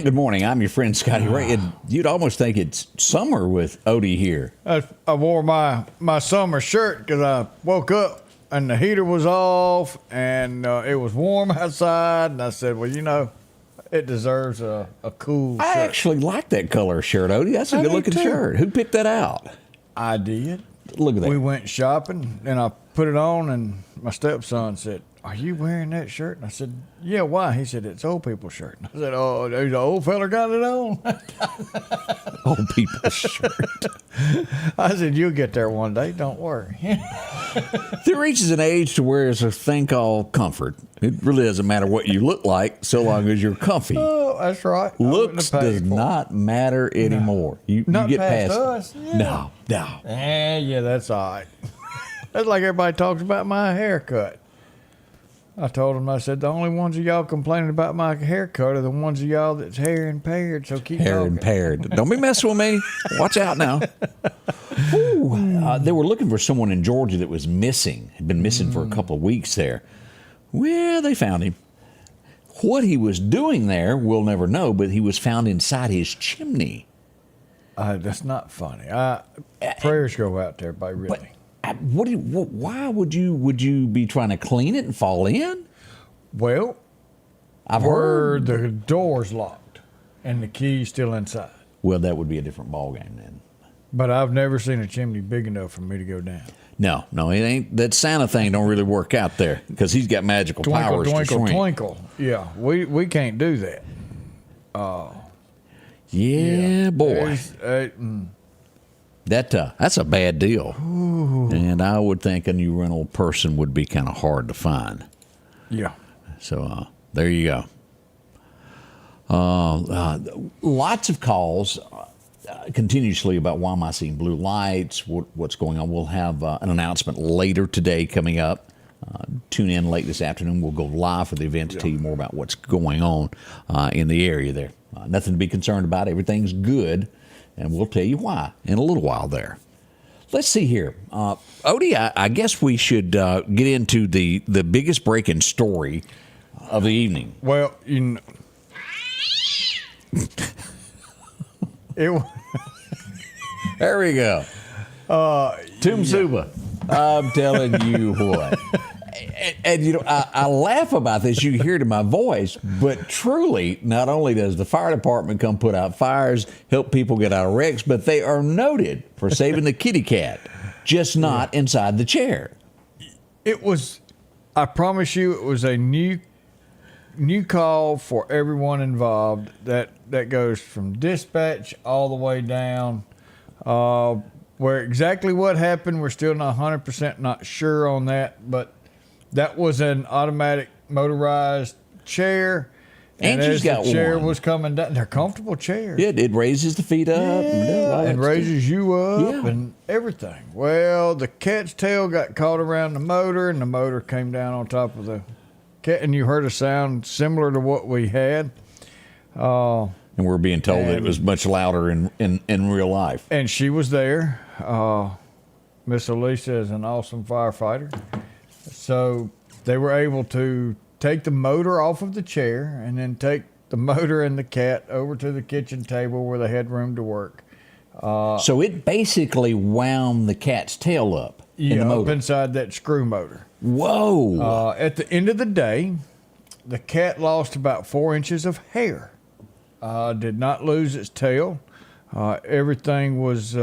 Good morning. I'm your friend Scotty Ray, and you'd almost think it's summer with Odie here. I wore my summer shirt because I woke up and the heater was off and it was warm outside, and I said, well, it deserves a cool shirt. I actually like that color shirt, Odie. That's a good-looking shirt. Who picked that out? I did. Look at that. We went shopping, and I put it on, and my stepson said, are you wearing that shirt? And I said, yeah, why? He said, it's old people's shirt. And I said, oh, the old fella got it on. Old people's shirt. I said, you'll get there one day. Don't worry. There reaches an age to where there's a thing called comfort. It really doesn't matter what you look like so long as you're comfy. Oh, that's right. Looks does not matter anymore. You get past us. Yeah. No. Yeah, that's all right. That's like everybody talks about my haircut. I told him, I said, the only ones of y'all complaining about my haircut are the ones of y'all that's hair impaired, so keep hair talking. Impaired. Don't be messing with me. Watch out now. They were looking for someone in Georgia that was missing, had been missing for a couple of weeks there. Well, they found him. What he was doing there, we'll never know, but he was found inside his chimney. That's not funny. Prayers go out to everybody, really. Why would you be trying to clean it and fall in? Well, I've heard the door's locked and the key's still inside. Well, that would be a different ballgame then. But I've never seen a chimney big enough for me to go down. No, it ain't. That Santa thing don't really work out there because he's got magical powers to shrink. Twinkle. Yeah, we can't do that. Yeah, boy. That's a bad deal. Ooh. And I would think a new rental person would be kind of hard to find. Yeah. So there you go. Lots of calls continuously about why am I seeing blue lights, what's going on. We'll have an announcement later today coming up. Tune in late this afternoon. We'll go live for the event to tell you more about what's going on in the area there. Nothing to be concerned about. Everything's good. And we'll tell you why in a little while there. Let's see here. Odie, I guess we should get into the biggest breaking story of the evening. Well, There we go. Tum Suba. I'm telling you what. And I laugh about this. You hear it in my voice, but truly, not only does the fire department come put out fires, help people get out of wrecks, but they are noted for saving the kitty cat, just not inside the chair. It was, I promise you, it was a new call for everyone involved. That goes from dispatch all the way down. Where exactly what happened, we're still not 100% not sure on that, but that was an automatic motorized chair. And as the chair was coming down, they're comfortable chairs. It raises the feet up. And raises you up and everything. Well, the cat's tail got caught around the motor, and the motor came down on top of the cat, and you heard a sound similar to what we had. And we're being told that it was much louder in real life. And she was there. Miss Alicia is an awesome firefighter. So they were able to take the motor off of the chair and then take the motor and the cat over to the kitchen table where they had room to work. So it basically wound the cat's tail up in the motor. Up inside that screw motor. Whoa. At the end of the day, the cat lost about 4 inches of hair. Did not lose its tail. Everything was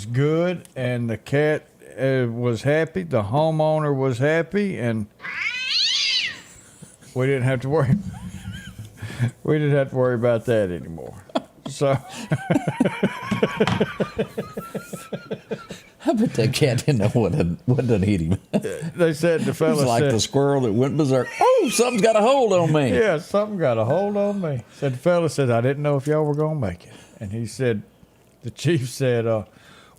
good, and the cat was happy. The homeowner was happy, and we didn't have to worry. We didn't have to worry about that anymore. So, how bet that cat didn't know what done hit him. They said the It fella was like said, the squirrel that went berserk. Oh, something's got a hold on me. yeah, something got a hold on me. Said the fella said, I didn't know if y'all were going to make it. And he said, the chief said,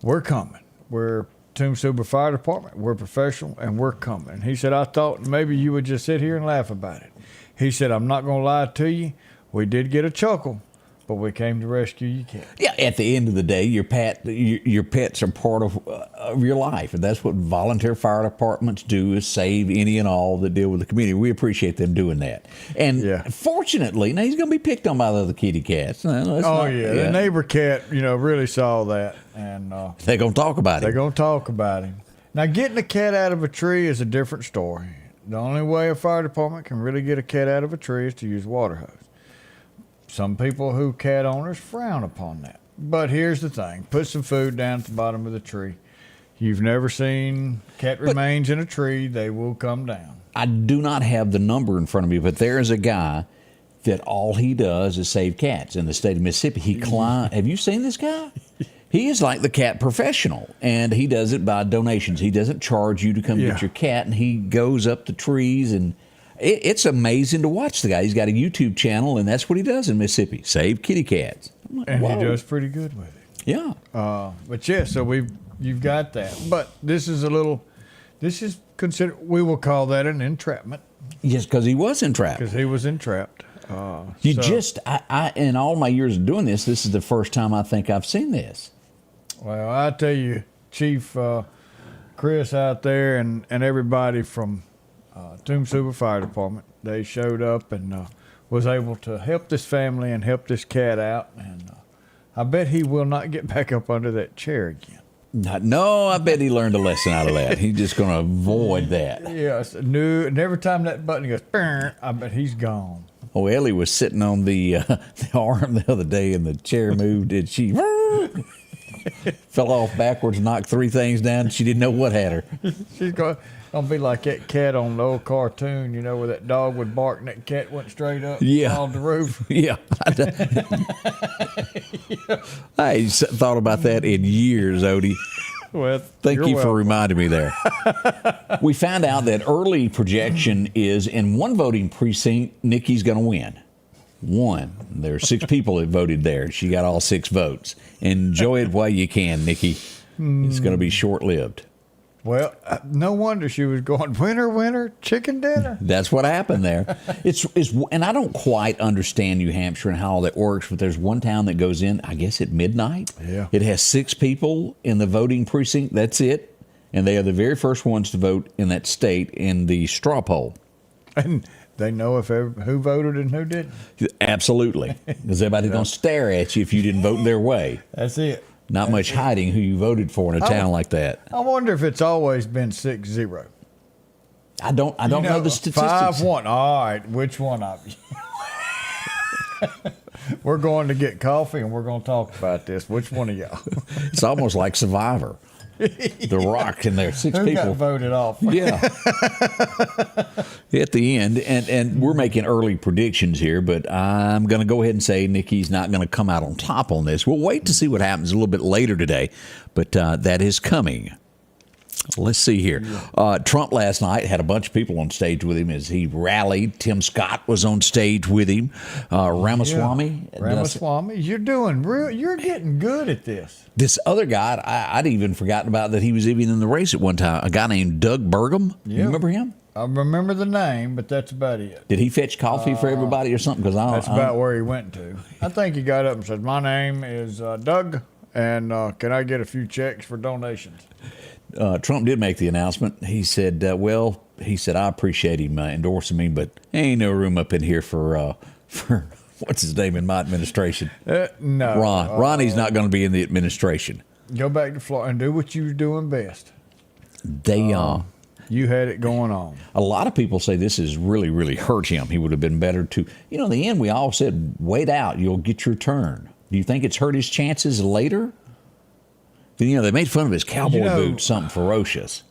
we're coming. We're Tomb Super Fire Department. We're professional, and we're coming. And he said, I thought maybe you would just sit here and laugh about it. He said, I'm not going to lie to you. We did get a chuckle, but we came to rescue your cat. Yeah, at the end of the day, your pets are part of your life, and that's what volunteer fire departments do: is save any and all that deal with the community. We appreciate them doing that. And fortunately, now he's going to be picked on by the other kitty cats. The neighbor cat, really saw that, and they're going to talk about they're it. going to talk about him. Now, getting a cat out of a tree is a different story. The only way a fire department can really get a cat out of a tree is to use water hose. Some people who cat owners frown upon that. But here's the thing. Put some food down at the bottom of the tree. You've never seen cat remains in a tree. They will come down. I do not have the number in front of me, but there is a guy that all he does is save cats in the state of Mississippi. He climbs. Have you seen this guy? He is like the cat professional, and he does it by donations. He doesn't charge you to come get your cat, and he goes up the trees, and it's amazing to watch the guy. He's got a YouTube channel, and that's what he does in Mississippi: save kitty cats. Like, and he does pretty good with it. Yeah. But yeah, so you've got that. But this is considered. We will call that an entrapment. Yes, because he was entrapped. Because he was entrapped. I in all my years of doing this is the first time I think I've seen this. Well, I tell you, Chief Chris out there and everybody from Tomb Super Fire Department, they showed up and was able to help this family and help this cat out. And I bet he will not get back up under that chair again. No, I bet he learned a lesson out of that. He's just going to avoid that. Yes, no, and every time that button goes, I bet he's gone. Oh, Ellie was sitting on the arm the other day, and the chair moved, and she fell off backwards, knocked 3 things down. She didn't know what had her. She's going to be like that cat on the old cartoon, where that dog would bark and that cat went straight up on the roof. Yeah. I ain't thought about that in years, Odie. Well, thank you for reminding me there. We found out that early projection is in one voting precinct, Nikki's going to win. One. There are 6 people that voted there. She got all 6 votes. Enjoy it while you can, Nikki. It's going to be short-lived. Well, no wonder she was going, winner, winner, chicken dinner. That's what happened there. And I don't quite understand New Hampshire and how all that works, but there's one town that goes in, I guess, at midnight. Yeah. It has 6 people in the voting precinct. That's it. And they are the very first ones to vote in that state in the straw poll. And they know who voted and who didn't. Absolutely. Because everybody's going to stare at you if you didn't vote their way. That's it. Not much hiding who you voted for in a town like that. I wonder if it's always been 6-0. I don't know the statistics. 5-1. All right, which one of you? We're going to get coffee and we're going to talk about this. Which one of y'all? It's almost like Survivor. The Rock and their 6 Who people got voted off? Yeah. At the end, and we're making early predictions here, but I'm going to go ahead and say Nikki's not going to come out on top on this. We'll wait to see what happens a little bit later today, but that is coming. Let's see here. Trump last night had a bunch of people on stage with him as he rallied. Tim Scott was on stage with him. Ramaswamy. Ramaswamy, you're getting good at this. This other guy, I'd even forgotten about that he was even in the race at one time. A guy named Doug Burgum. You remember him? I remember the name, but that's about it. Did he fetch coffee for everybody or something? That's about where he went to. I think he got up and said, "My name is Doug, and can I get a few checks for donations?" Trump did make the announcement. He said, I appreciate him endorsing me, but ain't no room up in here for what's his name in my administration? No. Ronnie's not going to be in the administration. Go back to Florida and do what you were doing best. You had it going on. A lot of people say this has really, really hurt him. He would have been better to, in the end, we all said, wait out, you'll get your turn. Do you think it's hurt his chances later? They made fun of his cowboy boots, something ferocious.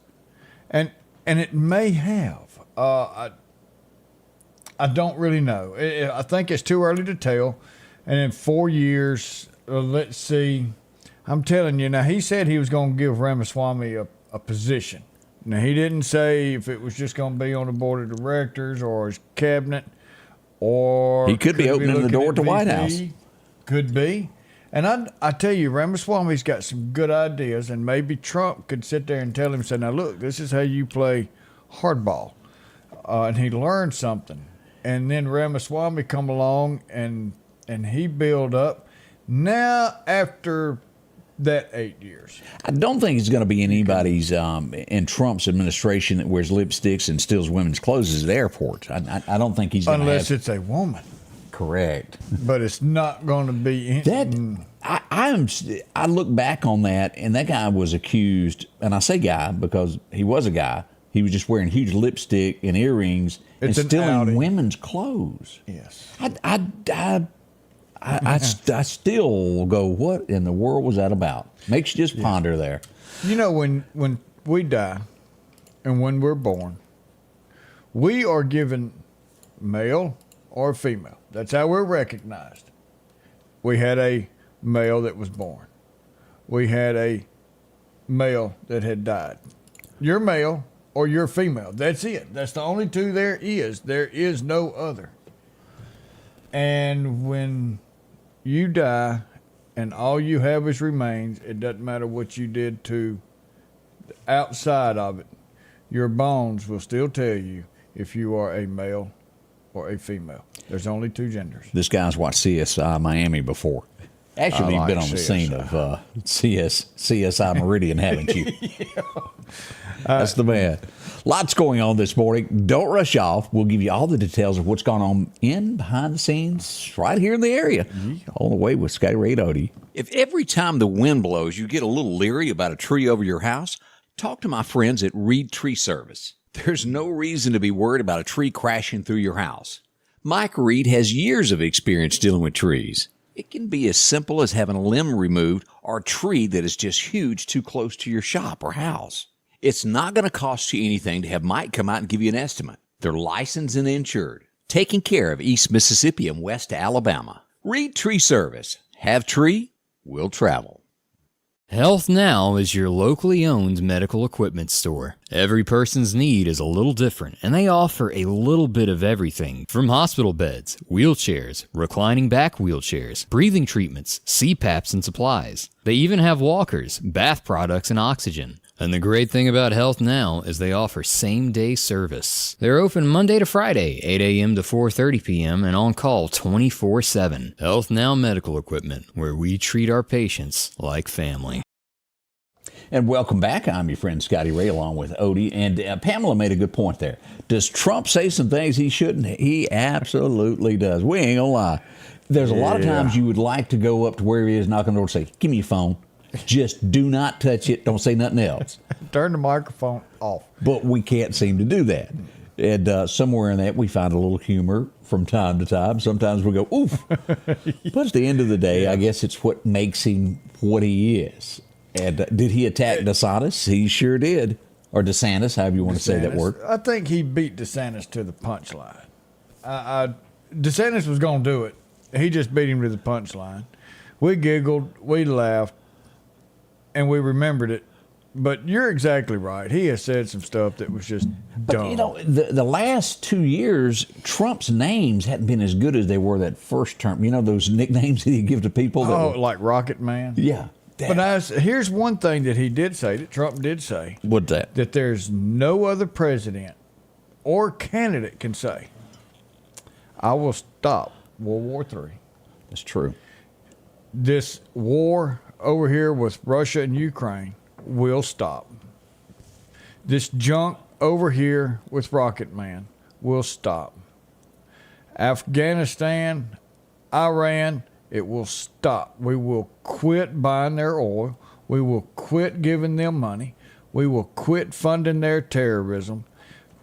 And it may have. I don't really know. I think it's too early to tell. And in 4 years, let's see. I'm telling you, now he said he was going to give Ramaswamy a position. Now he didn't say if it was just going to be on the board of directors or his cabinet, or He could be opening the looking door at at the White VP. House. Could be. And I tell you, Ramaswamy's got some good ideas, and maybe Trump could sit there and tell him, say, now look, this is how you play hardball. And he learned something. And then Ramaswamy come along and he build up. Now, after that 8 years. I don't think it's going to be anybody's in Trump's administration that wears lipsticks and steals women's clothes at airports. I don't think he's going to Unless it's a woman. Correct. But it's not going to be I look back on that, and that guy was accused, and I say guy because he was a guy. He was just wearing huge lipstick and earrings and stealing women's clothes. Yes. I still go, what in the world was that about? Makes you just ponder there. You know, when we die and when we're born, we are given male or female. That's how we're recognized. We had a male that was born. We had a male that had died. You're male or you're female. That's it. That's the only two there is. There is no other. And when you die and all you have is remains, it doesn't matter what you did to the outside of it, your bones will still tell you if you are a male or a female. There's only two genders. This guy's watched CSI Miami before. Actually, you've been on the scene of CSI Meridian, haven't you? Yeah. That's the man. Lots going on this morning. Don't rush off. We'll give you all the details of what's going on behind the scenes right here in the area. All the way with Scotty Ray Odie. If every time the wind blows you get a little leery about a tree over your house, talk to my friends at Reed Tree Service. There's no reason to be worried about a tree crashing through your house. Mike Reed has years of experience dealing with trees. It can be as simple as having a limb removed or a tree that is just huge too close to your shop or house. It's not going to cost you anything to have Mike come out and give you an estimate. They're licensed and insured, taking care of East Mississippi and West Alabama. Reed Tree Service. Have tree, will travel. Health Now is your locally owned medical equipment store. Every person's need is a little different, and they offer a little bit of everything from hospital beds, wheelchairs, reclining back wheelchairs, breathing treatments, CPAPs and supplies. They even have walkers, bath products, and oxygen. And the great thing about Health Now is they offer same-day service. They're open Monday to Friday, 8 a.m. to 4:30 p.m. and on call 24/7. Health Now Medical Equipment, where we treat our patients like family. And welcome back. I'm your friend Scotty Ray along with Odie. And Pamela made a good point there. Does Trump say some things he shouldn't? He absolutely does. We ain't gonna lie. There's a lot of times you would like to go up to where he is, knock on the door and say, give me your phone. Just do not touch it. Don't say nothing else. Turn the microphone off. But we can't seem to do that. And somewhere in that, we find a little humor from time to time. Sometimes we go, oof. But at the end of the day, I guess it's what makes him what he is. And did he attack DeSantis? He sure did. Or DeSantis, however you want to say that word. I think he beat DeSantis to the punchline. DeSantis was going to do it. He just beat him to the punchline. We giggled, we laughed, and we remembered it. But you're exactly right. He has said some stuff that was just dumb. But, you know, the last 2 years, Trump's names hadn't been as good as they were that first term. You know, those nicknames that he give to people? Like Rocket Man? Yeah. But here's one thing that he did say, that Trump did say. What's that? That there's no other president or candidate can say, I will stop World War III. That's true. This war over here with Russia and Ukraine will stop. This junk over here with Rocket Man will stop. Afghanistan, Iran, it will stop. We will quit buying their oil. We will quit giving them money. We will quit funding their terrorism.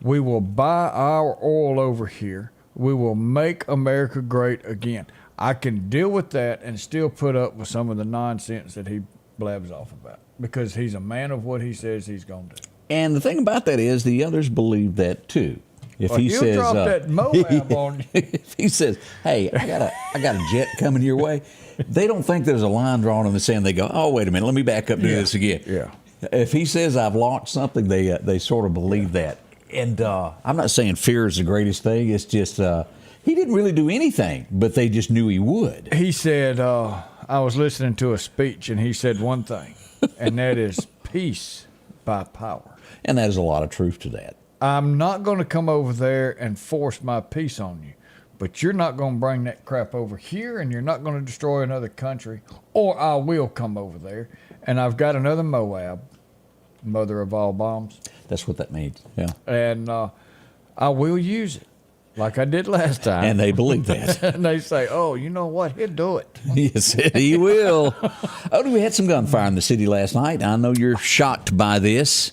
We will buy our oil over here. We will make America great again. I can deal with that and still put up with some of the nonsense that he blabs off about because he's a man of what he says he's going to do. And the thing about that is the others believe that too. If Well, he he'll says, drop that Moab on you. if he says, "Hey, I got a jet coming your way," they don't think there's a line drawn in the sand. They go, "Oh, wait a minute, let me back up and do this again." Yeah. If he says I've launched something, they sort of believe that. And I'm not saying fear is the greatest thing. It's just he didn't really do anything, but they just knew he would. He said, I was listening to a speech, and he said one thing, and that is peace by power. And there's a lot of truth to that. I'm not going to come over there and force my peace on you, but you're not going to bring that crap over here, and you're not going to destroy another country, or I will come over there, and I've got another Moab, mother of all bombs. That's what that means. Yeah. And I will use it like I did last time. And they believe that. And they say, oh, you know what? He'll do it. Yes, he will. Oh, we had some gunfire in the city last night. I know you're shocked by this,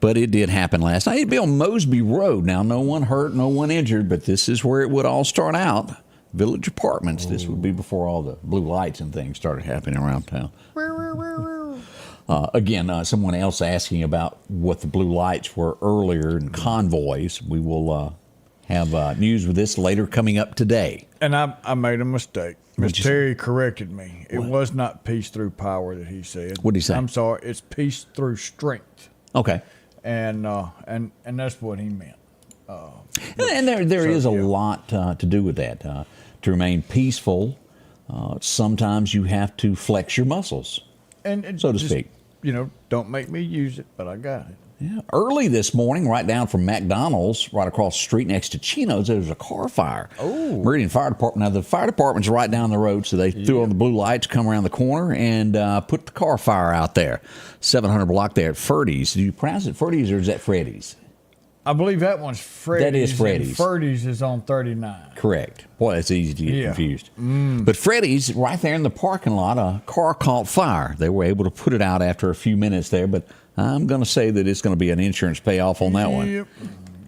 but it did happen last night. It'd be on Mosby Road. Now, no one hurt, no one injured, but this is where it would all start out. Village Apartments. This would be before all the blue lights and things started happening around town. Again, someone else asking about what the blue lights were earlier in convoys. We will have news with this later coming up today. And I made a mistake. Miss What'd you say? Terry corrected me. It was not peace through power that he said. What'd he say? I'm sorry. It's peace through strength. Okay. And that's what he meant. And there is a lot to do with that. To remain peaceful, sometimes you have to flex your muscles, And so to just, speak. You know, don't make me use it, but I got it. Yeah. Early this morning, right down from McDonald's, right across the street next to Chino's, there was a car fire. Oh. Meridian Fire Department. Now, the fire department's right down the road, so they threw on the blue lights, come around the corner, and put the car fire out there. 700 block there at Ferdy's. Do you pronounce it Ferdy's or is that Freddy's? I believe that one's Freddy's. That is Freddy's. And Freddy's is on 39. Correct. Boy, it's easy to get confused. Mm. But Freddy's, right there in the parking lot, a car caught fire. They were able to put it out after a few minutes there, but I'm going to say that it's going to be an insurance payoff on that one. Yep.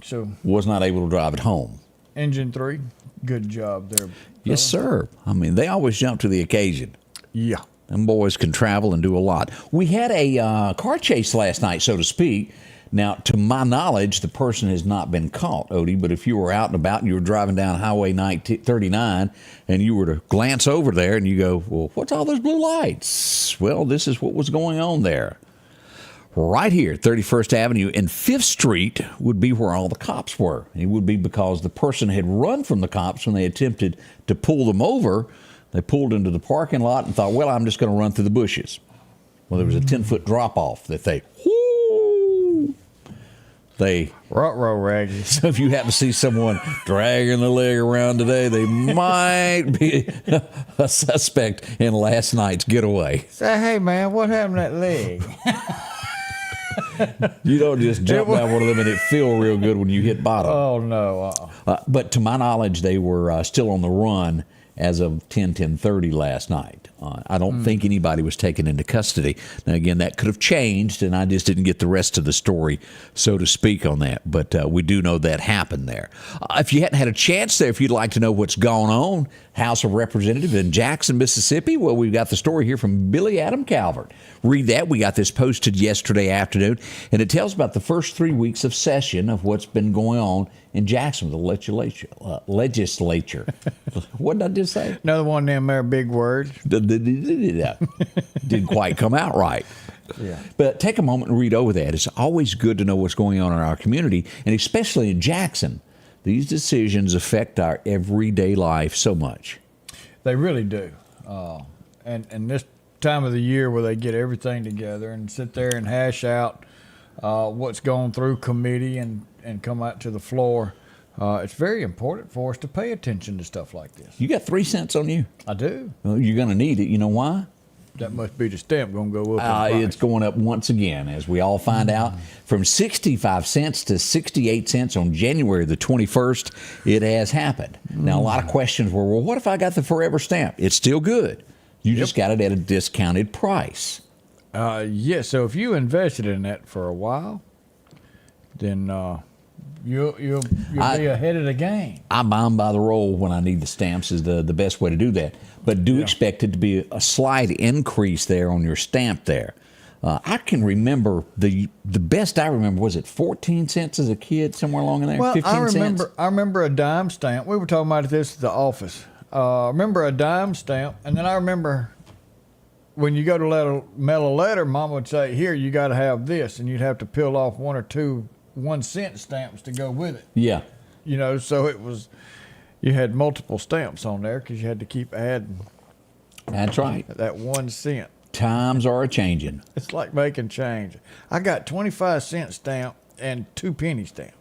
So, Was not able to drive it home. Engine 3, good job there. Yes, sir. I mean, they always jump to the occasion. Yeah. Them boys can travel and do a lot. We had a car chase last night, so to speak. Now, to my knowledge, the person has not been caught, Odie, but if you were out and about and you were driving down Highway 39 and you were to glance over there and you go, well, what's all those blue lights? Well, this is what was going on there. Right here, 31st Avenue and 5th Street would be where all the cops were. It would be because the person had run from the cops when they attempted to pull them over. They pulled into the parking lot and thought, well, I'm just going to run through the bushes. Well, there was a 10-foot drop-off that they Ruh-roh raggy. So if you happen to see someone dragging the leg around today, they might be a suspect in last night's getaway. Say, hey, man, what happened to that leg? You don't just jump down one of them and it feel real good when you hit bottom. Oh, no. But to my knowledge, they were still on the run as of 10:30 last night. I don't think anybody was taken into custody. Now, again, that could have changed, and I just didn't get the rest of the story, so to speak, on that. But we do know that happened there. If you hadn't had a chance there, if you'd like to know what's gone on, House of Representatives in Jackson, Mississippi, well, we've got the story here from Billy Adam Calvert. Read that. We got this posted yesterday afternoon, and it tells about the first 3 weeks of session of what's been going on in Jackson, the legislature. What did I just say? Another one of them there big words. Didn't quite come out right. Yeah. But take a moment and read over that. It's always good to know what's going on in our community, and especially in Jackson. These decisions affect our everyday life so much. They really do. And this time of the year where they get everything together and sit there and hash out what's going through committee and come out to the floor, it's very important for us to pay attention to stuff like this. You got 3 cents on you. I do. Well, you're going to need it. You know why? That must be the stamp going to go up. It's going up once again, as we all find out. From 65 cents to 68 cents on January the 21st, it has happened. Now, a lot of questions were, well, what if I got the forever stamp? It's still good. You just got it at a discounted price. Yes, so if you invested in that for a while, then you'll be ahead of the game. I buy them by the roll when I need the stamps is the best way to do that. But do expect it to be a slight increase there on your stamp there. I can remember the best I remember, was it 14 cents as a kid, somewhere along in there? Well, 15 cents? I remember a dime stamp. We were talking about this at the office. I remember a dime stamp, and then I remember when you go to mail a letter, Mom would say, "Here, you got to have this," and you'd have to peel off one or two 1 cent stamps to go with it. Yeah. You know, so it was, you had multiple stamps on there because you had to keep adding That's right. that 1 cent. Times are a-changing. It's like making change. I got 25-cent stamp and 2 penny stamps.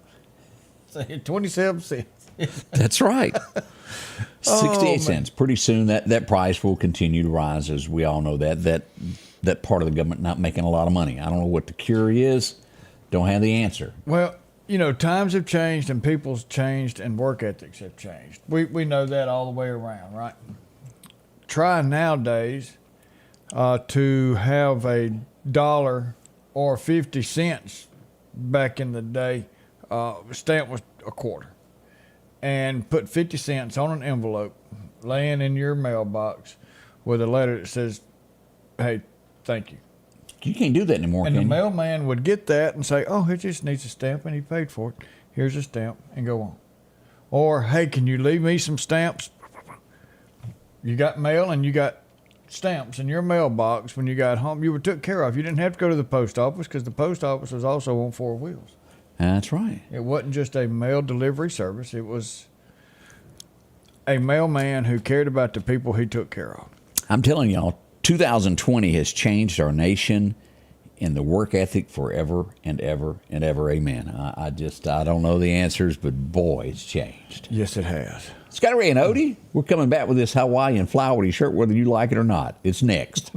So 27 cents. That's right. 68 man. cents. Pretty soon that price will continue to rise, as we all know that part of the government not making a lot of money. I don't know what the cure is. Don't have the answer. Well, you know, times have changed and people's changed and work ethics have changed. We know that all the way around, right? Try nowadays to have a dollar or 50 cents back in the day. Stamp was a quarter. And put 50 cents on an envelope laying in your mailbox with a letter that says, "Hey, thank you." You can't do that anymore, And the can you? mailman would get that and say, "Oh, it just needs a stamp and he paid for it. Here's a stamp," and go on. Or, "Hey, can you leave me some stamps?" You got mail and you got stamps in your mailbox when you got home. You were took care of. You didn't have to go to the post office because the post office was also on 4 wheels. That's right. It wasn't just a mail delivery service. It was a mailman who cared about the people he took care of. I'm telling y'all, 2020 has changed our nation in the work ethic forever and ever and ever. Amen. I don't know the answers, but boy, it's changed. Yes, it has. Scotty Ray and Odie, we're coming back with this Hawaiian flowery shirt, whether you like it or not. It's next.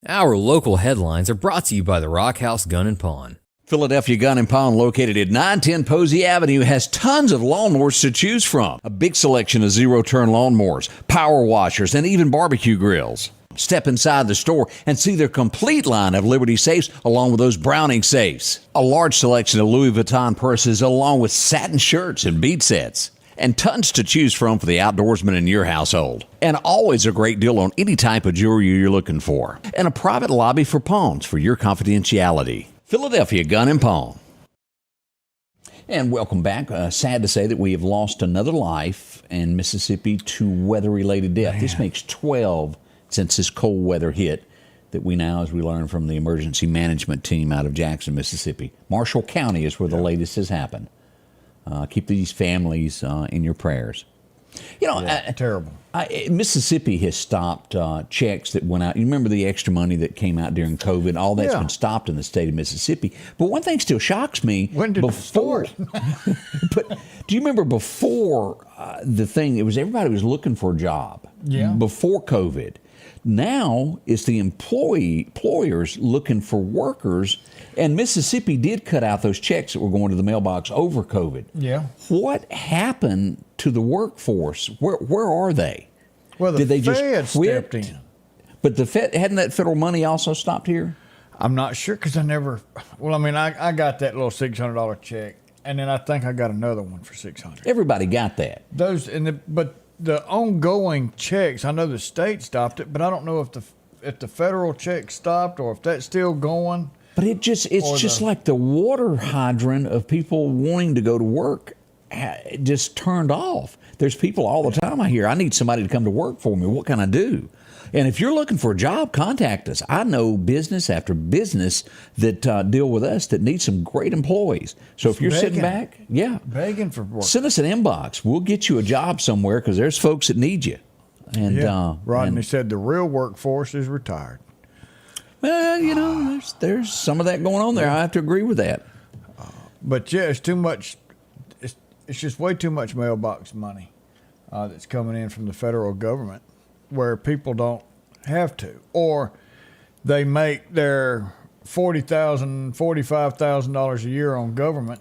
Our local headlines are brought to you by the Rock House Gun and Pawn. Philadelphia Gun and Pawn, located at 910 Posey Avenue, has tons of lawnmowers to choose from. A big selection of zero-turn lawnmowers, power washers, and even barbecue grills. Step inside the store and see their complete line of Liberty safes along with those Browning safes. A large selection of Louis Vuitton purses along with satin shirts and bead sets. And tons to choose from for the outdoorsman in your household. And always a great deal on any type of jewelry you're looking for. And a private lobby for pawns for your confidentiality. Philadelphia Gun and Pawn. And welcome back. Sad to say that we have lost another life in Mississippi to weather-related death. Man. This makes 12 since this cold weather hit that we now, as we learn from the emergency management team out of Jackson, Mississippi. Marshall County is where the latest has happened. Keep these families in your prayers. You know, Terrible. Mississippi has stopped checks that went out. You remember the extra money that came out during COVID? All that's been stopped in the state of Mississippi. But one thing still shocks me. When did it start? But do you remember before the thing? It was everybody was looking for a job. Yeah. Before COVID. Now it's the employers looking for workers. And Mississippi did cut out those checks that were going to the mailbox over COVID. Yeah. What happened to the workforce? Where are they? Well, the Did they just Fed quit? stepped in. But the Fed, hadn't that federal money also stopped here? I'm not sure because I never. Well, I mean, I got that little $600 check, and then I think I got another one for $600. Everybody got that. Those but the ongoing checks, I know the state stopped it, but I don't know if the federal check stopped or if that's still going. But it's just like the water hydrant of people wanting to go to work just turned off. There's people all the time I hear, "I need somebody to come to work for me. What can I do?" And if you're looking for a job, contact us. I know business after business that deal with us that need some great employees. So if you're sitting back, Begging for work. send us an inbox. We'll get you a job somewhere because there's folks that need you. And Rodney said the real workforce is retired. well, you know, there's some of that going on there. I have to agree with that. But yeah, it's too much. It's just way too much mailbox money that's coming in from the federal government, where people don't have to, or they make their $45,000 a year on government,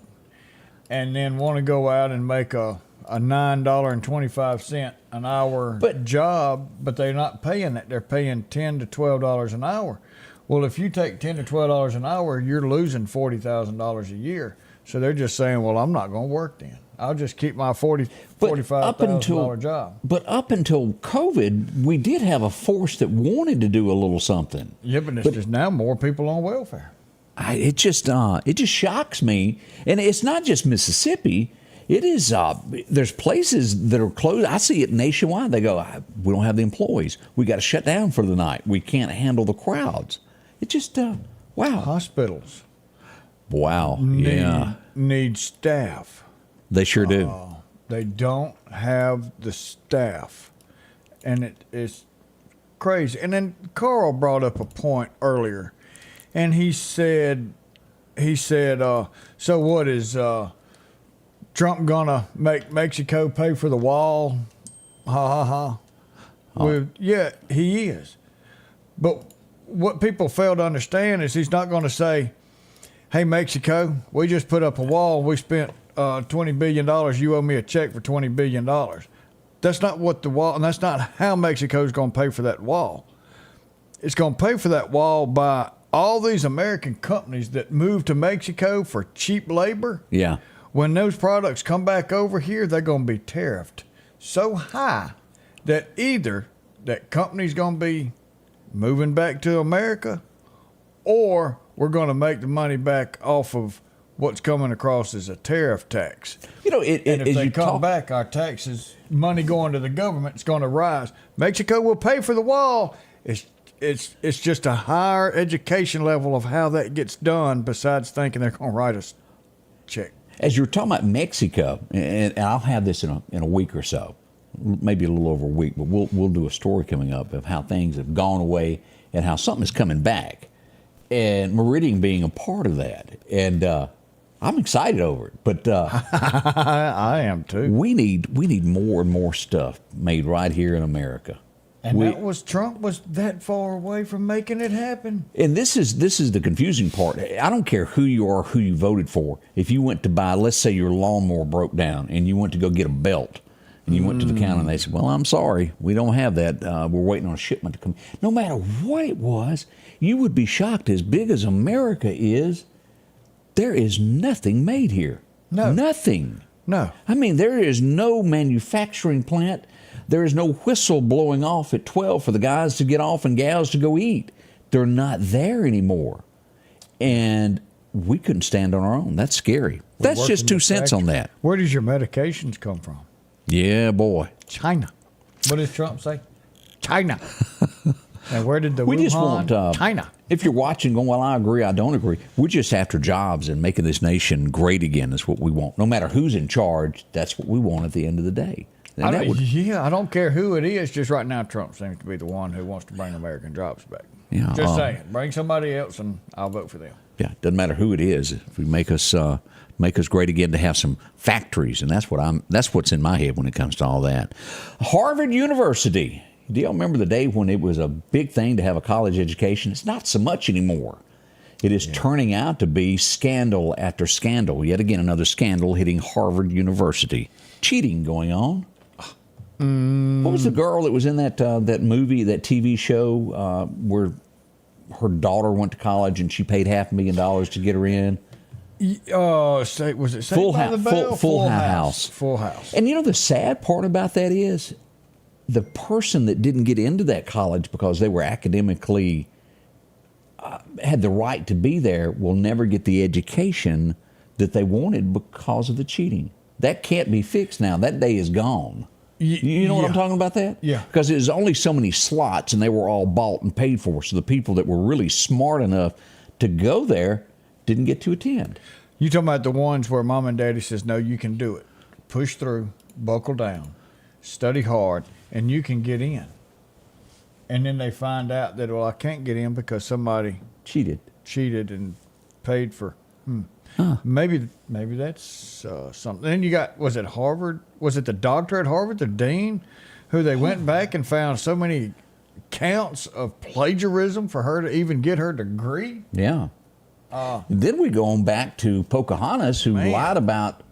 and then want to go out and make a $9.25 an hour job, but they're not paying that. They're paying $10 to $12 an hour. Well, if you take $10 to $12 an hour, you're losing $40,000 a year. So they're just saying, "Well, I'm not going to work then. I'll just keep my But $45,000 job. But up until COVID, we did have a force that wanted to do a little something. Yeah, but it's just now more people on welfare. It just shocks me, and it's not just Mississippi. It is. There's places that are closed. I see it nationwide. They go, we don't have the employees. We got to shut down for the night. We can't handle the crowds. It just wow. Hospitals. Wow. Yeah. Need staff. They sure do. They don't have the staff, and it's crazy. And then Carl brought up a point earlier, and he said, so what is Trump gonna make Mexico pay for the wall? Ha ha ha. Well, yeah, he is. But what people fail to understand is he's not going to say, "Hey, Mexico, we just put up a wall. We spent $20 billion. You owe me a check for $20 billion." That's not what the wall, and that's not how Mexico's going to pay for that wall. It's going to pay for that wall by all these American companies that move to Mexico for cheap labor. Yeah. When those products come back over here, they're going to be tariffed so high that either that company's going to be moving back to America, or we're going to make the money back off of what's coming across as a tariff tax. You know, And if they come back, our taxes, money going to the government, is going to rise. Mexico will pay for the wall. It's just a higher education level of how that gets done, besides thinking they're going to write us a check. As you're talking about Mexico, and I'll have this in a week or so, maybe a little over a week, but we'll do a story coming up of how things have gone away and how something is coming back, and Meridian being a part of that. And I'm excited over it, but I am too. we need more and more stuff made right here in America. And Trump was that far away from making it happen. And this is the confusing part. I don't care who you are, who you voted for. If you went to buy, let's say your lawnmower broke down and you went to go get a belt, and you went to the counter and they said, "Well, I'm sorry, we don't have that. We're waiting on a shipment to come." No matter what it was, you would be shocked. As big as America is, there is nothing made here. No. Nothing. No. I mean, there is no manufacturing plant. There is no whistle blowing off at 12 for the guys to get off and gals to go eat. They're not there anymore. And we couldn't stand on our own. That's scary. That's just 2 cents on that. Where does your medications come from? Yeah, boy. China. What does Trump say? China. And where did the We Wuhan? just want China. If you're watching going, "Well, I agree, I don't agree," we're just after jobs and making this nation great again is what we want. No matter who's in charge, that's what we want at the end of the day. And I don't care who it is. Just right now, Trump seems to be the one who wants to bring American jobs back. Yeah, Just saying. Bring somebody else and I'll vote for them. Yeah, doesn't matter who it is. If we make us great again, to have some factories, and that's what's in my head when it comes to all that. Harvard University. Do y'all remember the day when it was a big thing to have a college education? It's not so much anymore. It is turning out to be scandal after scandal. Yet again, another scandal hitting Harvard University. Cheating going on. What was the girl that was in that movie, that TV show where her daughter went to college and she paid $500,000 to get her in? Was it Saved by the Bell? Full House. Full House. And you know the sad part about that is the person that didn't get into that college because they were academically had the right to be there will never get the education that they wanted because of the cheating. That can't be fixed now. That day is gone. You know what I'm talking about that? Yeah. Because there's only so many slots and they were all bought and paid for. So the people that were really smart enough to go there didn't get to attend. You talking about the ones where mom and daddy says, "No, you can do it. Push through, buckle down, study hard, and you can get in." And then they find out that, "Well, I can't get in because somebody Cheated. and paid for." Maybe that's something. Then you got, was it Harvard? Was it the doctor at Harvard, the dean, who they went back and found so many counts of plagiarism for her to even get her degree? Yeah. Then we go on back to Pocahontas, who lied about.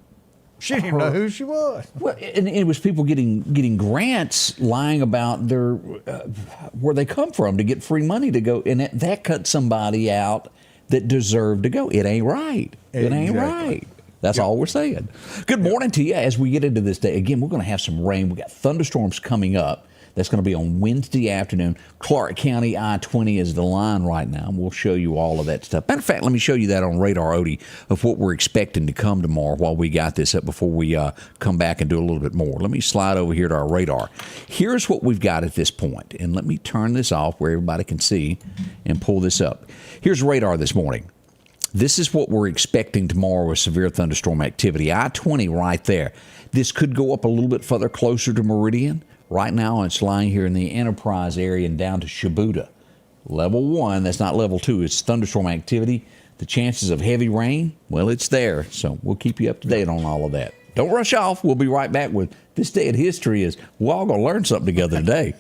She didn't even know who she was. Well, and it was people getting grants, lying about their where they come from to get free money to go, and that cut somebody out that deserved to go. It ain't right. It ain't right. That's all we're saying. Good morning to you as we get into this day. Again, we're going to have some rain. We got thunderstorms coming up. That's going to be on Wednesday afternoon. Clark County I-20 is the line right now. And we'll show you all of that stuff. Matter of fact, let me show you that on Radar, Odie, of what we're expecting to come tomorrow while we got this up before we come back and do a little bit more. Let me slide over here to our radar. Here's what we've got at this point. And let me turn this off where everybody can see and pull this up. Here's radar this morning. This is what we're expecting tomorrow with severe thunderstorm activity. I-20 right there. This could go up a little bit further closer to Meridian. Right now, it's lying here in the Enterprise area and down to Shibuda. Level 1, that's not level 2. It's thunderstorm activity. The chances of heavy rain, well, it's there. So we'll keep you up to date on all of that. Don't rush off. We'll be right back with This Day in History as we're all going to learn something together today.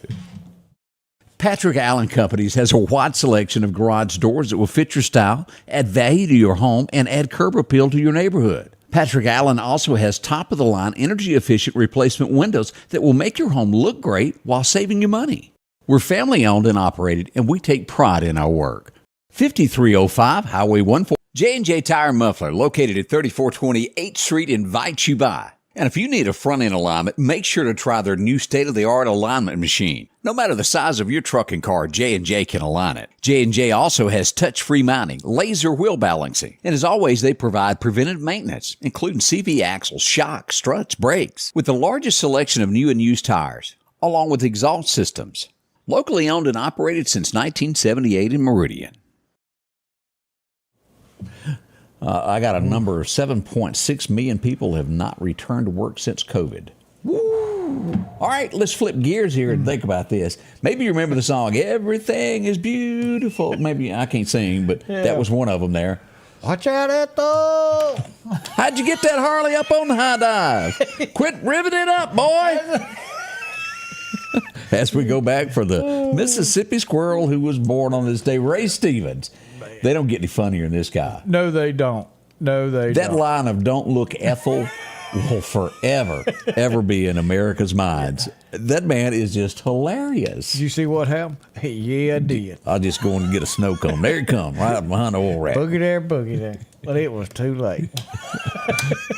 Patrick Allen Companies has a wide selection of garage doors that will fit your style, add value to your home, and add curb appeal to your neighborhood. Patrick Allen also has top-of-the-line, energy-efficient replacement windows that will make your home look great while saving you money. We're family-owned and operated, and we take pride in our work. 5305 Highway 14. J&J Tire and Muffler, located at 3420 8th Street, invites you by. And if you need a front-end alignment, make sure to try their new state-of-the-art alignment machine. No matter the size of your truck and car, J&J can align it. J&J also has touch-free mounting, laser wheel balancing, and as always, they provide preventive maintenance, including CV axles, shocks, struts, brakes, with the largest selection of new and used tires, along with exhaust systems. Locally owned and operated since 1978 in Meridian. I got a number of 7.6 million people have not returned to work since COVID. Woo! All right, let's flip gears here and think about this. Maybe you remember the song, Everything is Beautiful. Maybe I can't sing, but that was one of them there. Watch out at the... How'd you get that Harley up on the high dive? Quit riveting it up, boy. As we go back for the Mississippi squirrel who was born on this day, Ray Stevens. They don't get any funnier than this guy. No, they don't. No, they don't. That line of "Don't look Ethel" will forever, ever be in America's minds. That man is just hilarious. Did you see what happened? Yeah, I did. I'll just go and get a snow cone. There he come, right up behind the oil rack. Boogie there. But it was too late.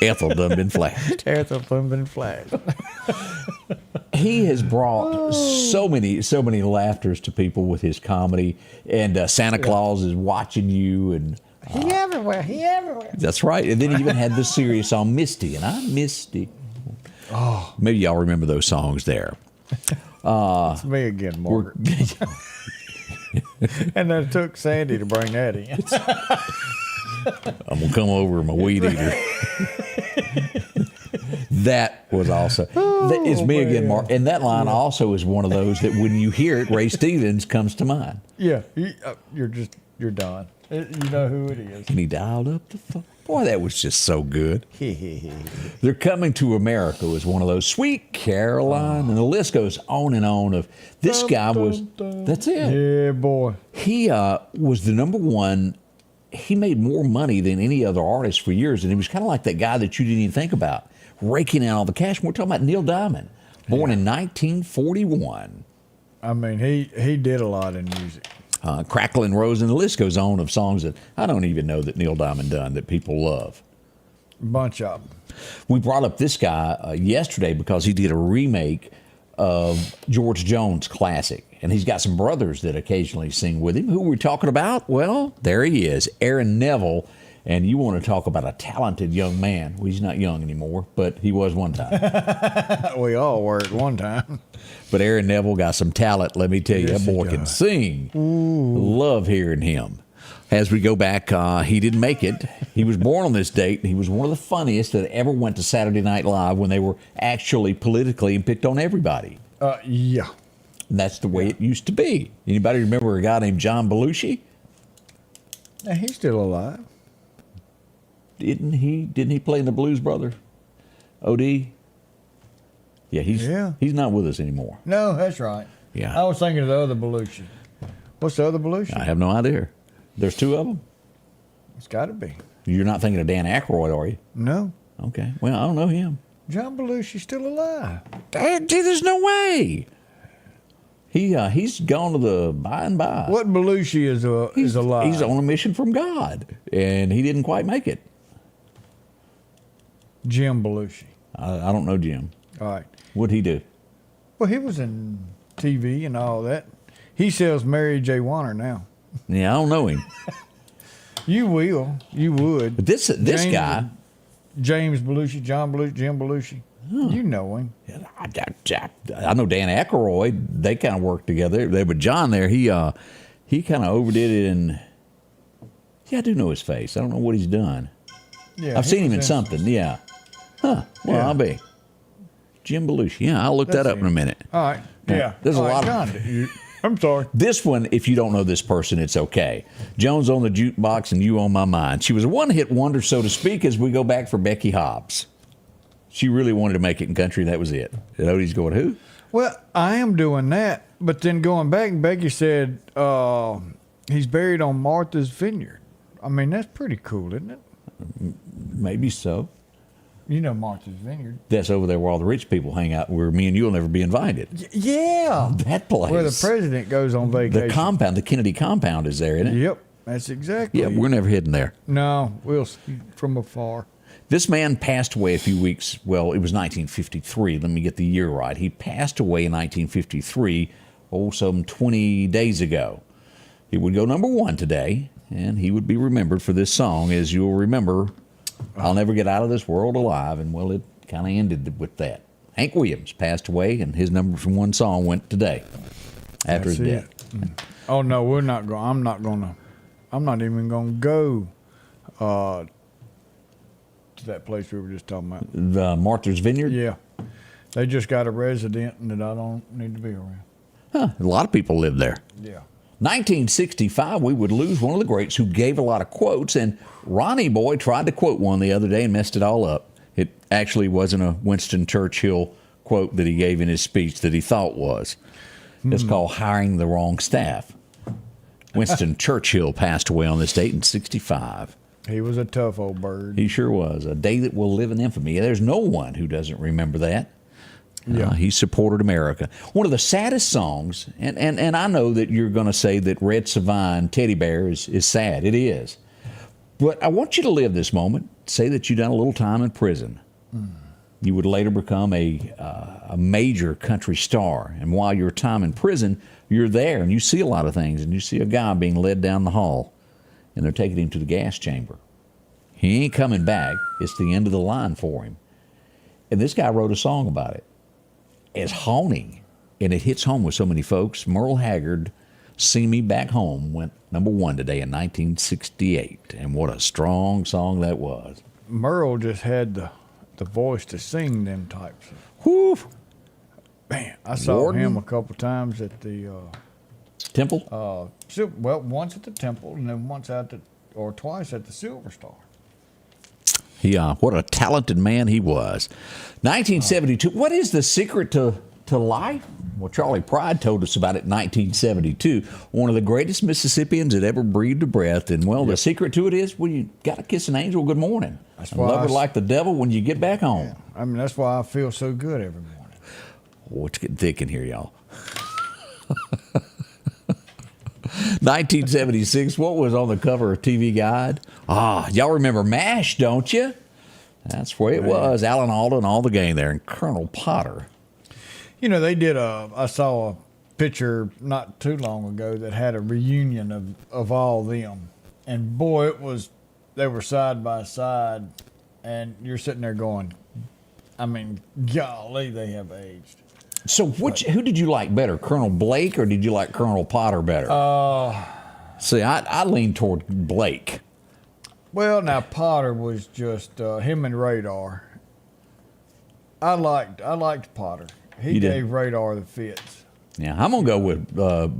Ethel done been flashed. Ethel done been flashed. He has brought so many laughters to people with his comedy, and Santa Claus is watching you, and he everywhere. That's right. And then he even had the serious song Misty, and I'm Misty. Oh, maybe y'all remember those songs there. It's me again, Margaret. And then it took Sandy to bring that in. I'm gonna come over with my weed eater. That was also. It's me again, Mark. And that line also is one of those that when you hear it, Ray Stevens comes to mind. Yeah, you're done. You know who it is. And he dialed up the phone. Boy, that was just so good. They're Coming to America was one of those. Sweet Caroline, and the list goes on and on. Of this guy was. That's it. Yeah, boy. He was the number one. He made more money than any other artist for years, and he was kind of like that guy that you didn't even think about, raking in all the cash. We're talking about Neil Diamond, born in 1941. I mean, he did a lot in music. Crackling Rose, and the list goes on of songs that I don't even know that Neil Diamond done that people love. Bunch of them. We brought up this guy yesterday because he did a remake of George Jones' classic. And he's got some brothers that occasionally sing with him. Who we're talking about? Well, there he is, Aaron Neville. And you want to talk about a talented young man. Well, he's not young anymore, but he was one time. We all were at one time. But Aaron Neville got some talent, let me tell you. That boy can sing. Ooh. Love hearing him. As we go back, he didn't make it. He was born on this date, and he was one of the funniest that ever went to Saturday Night Live when they were actually politically and picked on everybody. Yeah. And that's the way it used to be. Anybody remember a guy named John Belushi? Yeah, he's still alive. Didn't he play in the Blues Brothers? Odie? Yeah, he's not with us anymore. No, that's right. Yeah. I was thinking of the other Belushi. What's the other Belushi? I have no idea. There's two of them? It's got to be. You're not thinking of Dan Aykroyd, are you? No. Okay. Well, I don't know him. John Belushi's still alive. There's no way. He's gone to the by and by. What Belushi is alive? He's on a mission from God, and he didn't quite make it. Jim Belushi. I don't know Jim. All right. What'd he do? Well, he was in TV and all that. He sells Mary J. Warner now. Yeah, I don't know him. You will. You would. But this guy, James Belushi, John Belushi, Jim Belushi. You know him. I know Dan Aykroyd. They kind of worked together. But John there, he kind of overdid it. And yeah, I do know his face. I don't know what he's done. Yeah, I've seen him in something. Yeah. Huh. Well, Yeah. I'll be Jim Belushi. Yeah, I'll look that up in a minute. All right. Yeah. There's a All right, lot of. John, I'm sorry. This one, if you don't know this person, it's okay. Jones on the jukebox and you on my mind. She was a one-hit wonder, so to speak, as we go back for Becky Hobbs. She really wanted to make it in country. That was it. And Odie's going, who? Well, I am doing that, but then going back, Becky said he's buried on Martha's Vineyard. I mean, that's pretty cool, isn't it? Maybe so. You know Martha's Vineyard. That's over there where all the rich people hang out, where me and you will never be invited. Yeah. That place. Where the president goes on vacation. The compound, the Kennedy compound is there, isn't it? Yep, that's exactly. Yeah, we're never heading there. No, we'll see from afar. This man passed away a few weeks, well, it was 1953. Let me get the year right. He passed away in 1953, some 20 days ago. He would go number one today, and he would be remembered for this song. As you'll remember, I'll Never Get Out of This World Alive, and well, it kind of ended with that. Hank Williams passed away, and his number from one song went today after his death. Oh, no, we're not going. I'm not even going to go to that place we were just talking about. The Martha's Vineyard? Yeah. They just got a resident that I don't need to be around. Huh, a lot of people live there. Yeah. 1965, we would lose one of the greats who gave a lot of quotes, and Ronnie Boy tried to quote one the other day and messed it all up. It actually wasn't a Winston Churchill quote that he gave in his speech that he thought was. It's called hiring the wrong staff. Winston Churchill passed away on this date in 65. He was a tough old bird. He sure was. A day that will live in infamy. There's no one who doesn't remember that. Yeah. He supported America. One of the saddest songs, and I know that you're going to say that Red Savine Teddy Bear is sad. It is. But I want you to live this moment. Say that you've done a little time in prison. You would later become a major country star. And while your time in prison, you're there and you see a lot of things. And you see a guy being led down the hall, and they're taking him to the gas chamber. He ain't coming back. It's the end of the line for him. And this guy wrote a song about it. It's haunting, and it hits home with so many folks. Merle Haggard, "See Me Back Home," went number one today in 1968, and what a strong song that was. Merle just had the voice to sing them types. Whew. Man, I saw Warden? him a couple times at the Temple? once at the Temple and then twice at the Silver Star. What a talented man he was. 1972. What is the secret to life? Well, Charlie Pride told us about it in 1972. One of the greatest Mississippians that ever breathed a breath. And, well, the secret to it is, well, you got to kiss an angel good morning. That's And why love her I- like the devil when you get back home. I mean, that's why I feel so good every morning. Oh, it's getting thick in here, y'all. 1976, what was on the cover of TV Guide? Y'all remember MASH, don't you? That's where it was. Alan Alda and all the gang there, and Colonel Potter. You know, I saw a picture not too long ago that had a reunion of all them. And boy, they were side by side, and you're sitting there going, I mean, golly, they have aged. So who did you like better, Colonel Blake or did you like Colonel Potter better? See, I lean toward Blake. Well, now Potter was just him and Radar. I liked Potter. He You did? gave Radar the fits. Yeah, I'm going to go with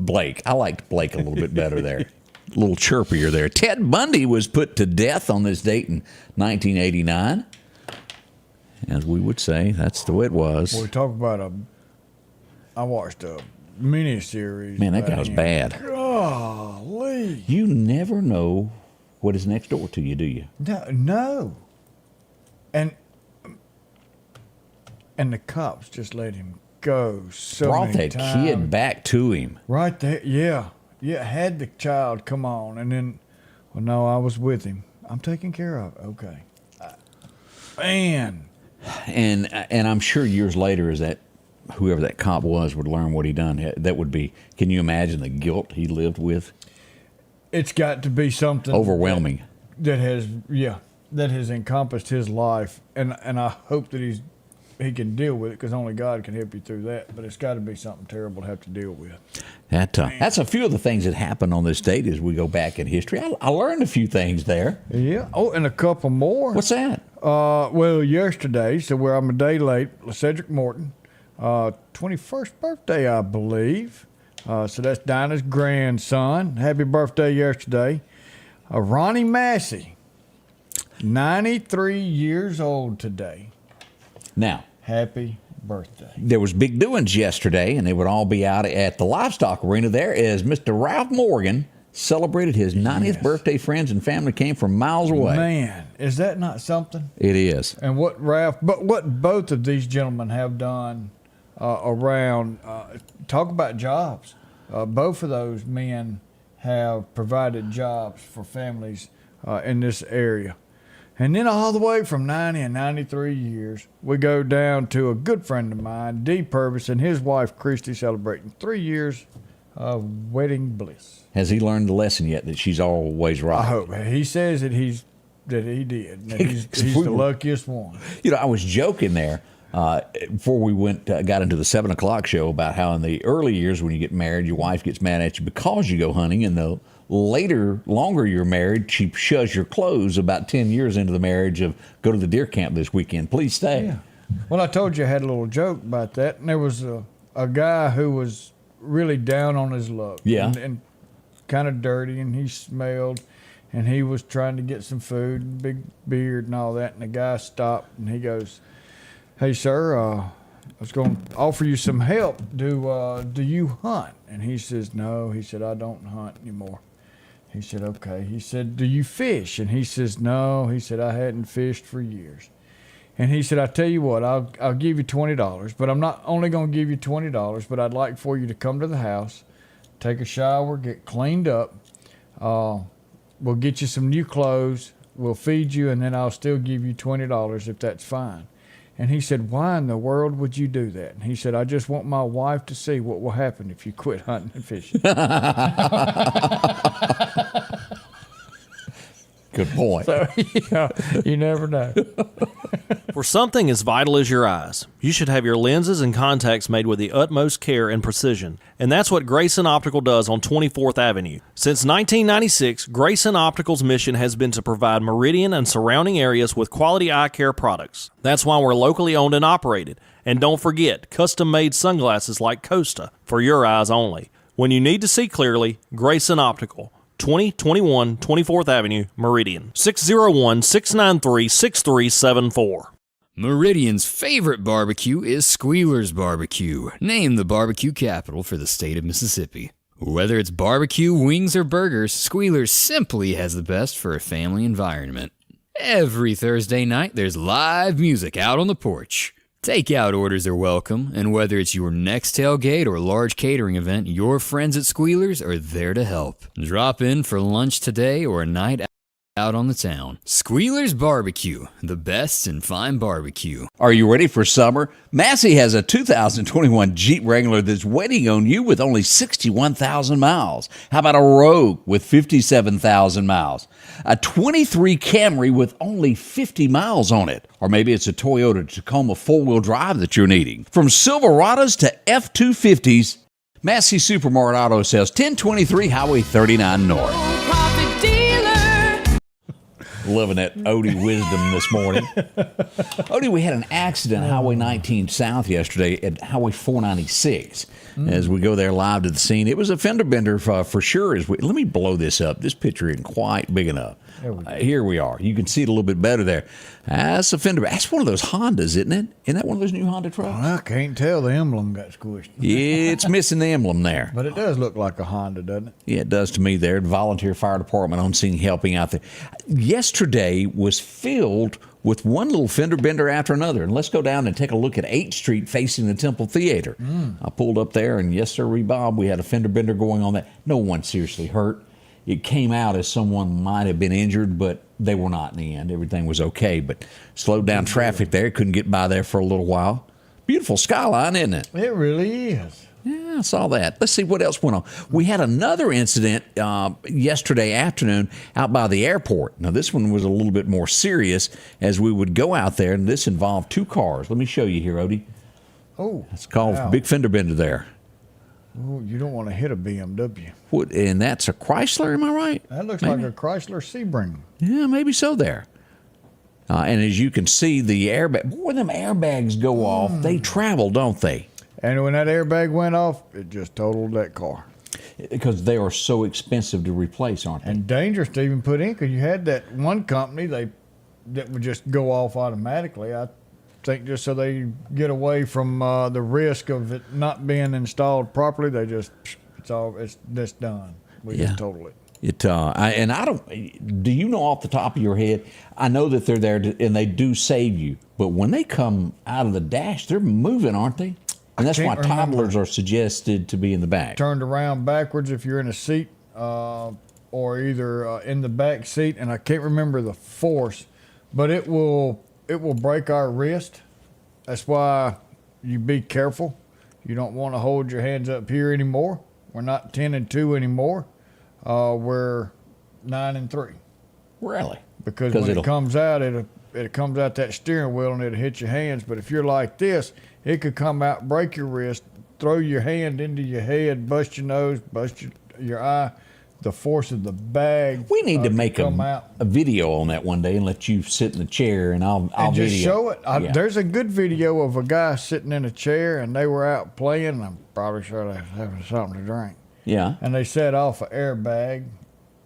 Blake. I liked Blake a little bit better there. A little chirpier there. Ted Bundy was put to death on this date in 1989. As we would say, that's the way it was. Well, we talk about I watched a miniseries. Man, that guy about was him. bad. Golly. You never know what is next door to you, do you? No. And the cops just let him go so Brought many that times. kid back to him. Right there, yeah. Yeah, had the child come on, and then, well, no, I was with him. I'm taking care of it. Okay. Man. And I'm sure years later, as that whoever that cop was would learn what he done, that would be. Can you imagine the guilt he lived with? It's got to be something Overwhelming. that has encompassed his life, and I hope that he can deal with it, because only God can help you through that. But it's got to be something terrible to have to deal with. That's a few of the things that happened on this date as we go back in history. I learned a few things there. Yeah. Oh, and a couple more. What's that? Well, yesterday, so I'm a day late, Cedric Morton, 21st birthday, I believe. So that's Dinah's grandson. Happy birthday yesterday. Ronnie Massey, 93 years old today. Now, happy birthday. There was big doings yesterday, and they would all be out at the livestock arena there as Mr. Ralph Morgan celebrated his 90th birthday. Friends and family came from miles away. Man, is that not something? It is. And what both of these gentlemen have done around, talk about jobs. Both of those men have provided jobs for families in this area. And then all the way from 90 and 93 years, we go down to a good friend of mine, Dee Purvis, and his wife, Christy, celebrating 3 years of wedding bliss. Has he learned the lesson yet that she's always right? I hope. He says that he did. That he's the luckiest one. You know, I was joking there before we got into the 7 o'clock show about how in the early years when you get married, your wife gets mad at you because you go hunting, and the longer you're married, she shoves your clothes about 10 years into the marriage of go to the deer camp this weekend. Please stay. Yeah. Well, I told you I had a little joke about that, and there was a guy who was really down on his luck. Yeah. And kind of dirty, and he smelled, and he was trying to get some food, and big beard and all that, and the guy stopped, and he goes, "Hey, sir, I was going to offer you some help. Do you hunt?" And he says, "No." He said, "I don't hunt anymore." He said, "Okay." He said, "Do you fish?" And he says, "No." He said, "I hadn't fished for years." And he said, "I tell you what, I'll give you $20, but I'm not only going to give you $20, but I'd like for you to come to the house, take a shower, get cleaned up. We'll get you some new clothes. We'll feed you, and then I'll still give you $20 if that's fine." And he said, "Why in the world would you do that?" And he said, "I just want my wife to see what will happen if you quit hunting and fishing." Good point. So, you never know. For something as vital as your eyes, you should have your lenses and contacts made with the utmost care and precision. And that's what Grayson Optical does on 24th Avenue. Since 1996, Grayson Optical's mission has been to provide Meridian and surrounding areas with quality eye care products. That's why we're locally owned and operated. And don't forget, custom-made sunglasses like Costa for your eyes only. When you need to see clearly, Grayson Optical. 2021 24th Avenue, Meridian. 601-693-6374. Meridian's favorite barbecue is Squealer's Barbecue, named the barbecue capital for the state of Mississippi. Whether it's barbecue, wings, or burgers, Squealer's simply has the best for a family environment. Every Thursday night, there's live music out on the porch. Takeout orders are welcome, and whether it's your next tailgate or large catering event, your friends at Squealer's are there to help. Drop in for lunch today or a night out on the town. Squealer's Barbecue, the best in fine barbecue. Are you ready for summer? Massey has a 2021 Jeep Wrangler that's waiting on you with only 61,000 miles. How about a Rogue with 57,000 miles? A 23 Camry with only 50 miles on it. Or maybe it's a Toyota Tacoma four-wheel drive that you're needing. From Silverados to F-250s, Massey Supermarket Auto Sales, 1023 Highway 39 North. Loving that Odie wisdom this morning. Odie, we had an accident on Highway 19 South yesterday at Highway 496. As we go there live to the scene, it was a fender bender for sure. Let me blow this up. This picture isn't quite big enough. Here we are. You can see it a little bit better there. That's a fender. That's one of those Hondas, isn't it? Isn't that one of those new Honda trucks? I can't tell. The emblem got squished. It's missing the emblem there. But it does look like a Honda, doesn't it? Yeah, it does to me there. Volunteer fire department on scene helping out there. Yesterday was filled with one little fender bender after another. And let's go down and take a look at 8th Street facing the Temple Theater. I pulled up there, and yes, sir, Bob, we had a fender bender going on that. No one seriously hurt. It came out as someone might have been injured, but they were not in the end. Everything was okay, but slowed down traffic there. Couldn't get by there for a little while. Beautiful skyline, isn't it? It really is. Yeah, I saw that. Let's see what else went on. We had another incident yesterday afternoon out by the airport. Now, this one was a little bit more serious as we would go out there, and this involved 2 cars. Let me show you here, Odie. Oh, It's called wow. Big Fender Bender there. Oh, you don't want to hit a BMW. What, and that's a Chrysler, am I right? That looks Maybe. like a Chrysler Sebring. Yeah, maybe so there. And as you can see, the airbag, boy, them airbags go off. They travel, don't they? And when that airbag went off, it just totaled that car. Because they are so expensive to replace, aren't they? And dangerous to even put in, because you had that one company that would just go off automatically. I think just so they get away from the risk of it not being installed properly, they just it's just done. We Yeah. just total it. I don't. Do you know off the top of your head? I know that they're there and they do save you, but when they come out of the dash, they're moving, aren't they? And that's why can't remember. toddlers are suggested to be in the back. Turned around backwards if you're in a seat, or either in the back seat, and I can't remember the force, but it will break our wrist. That's why you be careful. You don't want to hold your hands up here anymore. We're not 10 and 2 anymore. We're 9 and 3. Really? Because when it comes out, it comes out that steering wheel and it'll hit your hands. But if you're like this, it could come out, break your wrist, throw your hand into your head, bust your nose, bust your eye. The force of the bag. We need to make come out. a video on that one day and let you sit in the chair and I'll And just video. show it. Yeah. There's a good video of a guy sitting in a chair and they were out playing. And I'm probably sure they're having something to drink. Yeah. And they set off an airbag,